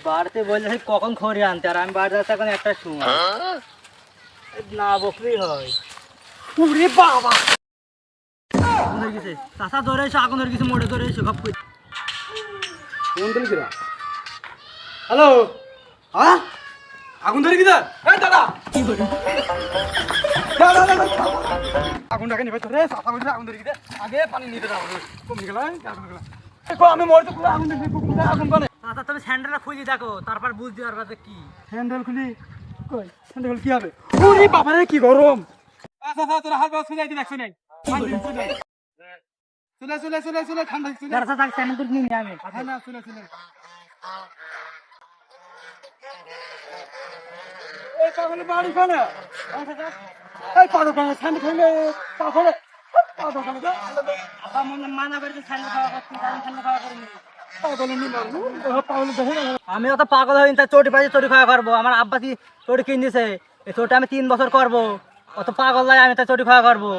বাড়িতে বললে কখন খড়ি আনতে, আর আমি বাড়ি যাচ্ছি এখন একটা সময় না বকলেই হয়। ওরে বাবা, আগুন ধরে গেছে চাষা, ধরে এসো, আগুন ধরে গেছে, মোড়ে ধরে এসো সব করে। হ্যালো, হ্যাঁ আগুন ধরে গেছে। এই দাদা কি করে আগুনটাকে নিবে ধরে চাষা বলছে আগুন ধরে গেছে, আগে পানি নিতে যাবো, কমে গেল আগুন গেল। আমি মরতে আগুন দেখি আগুন করে। চাষা, তুমি স্যান্ডেলটা খুঁজে দেখো, তারপর বুঝতে পারবা যে কি। হ্যান্ডেল খুলি, কই হ্যান্ডেল কি হবে? ওরে বাবা রে কি গরম। আচ্ছা তোরা হাত বাস খুলে দেখছ নাই? চলে চলে চলে চলে ঠান্ডা চলে। চাষা থাক, স্যান্ডেল নিয়ে নিই আমি। হ্যাঁ না চলে চলে। এই পাগল বাড়ি খানে। এই পাগল খানে ঠান্ডা খাইলে তাহলে পাগল খানে যা। মানা করে স্যান্ডেল খাওয়া করছি, স্যান্ডেল খাওয়া করিনি। পাগল নি মারবো। পাগল দেখে না। আমি অত পাগল হইনি, তা চটি পাইছি চটি খাওয়া করবো। আমার আব্বাসি চটি কিনে দিছে, এই চটি আমি 3 বছর করবো। অত পাগল লাগে আমি তা চটি খাওয়া করবো।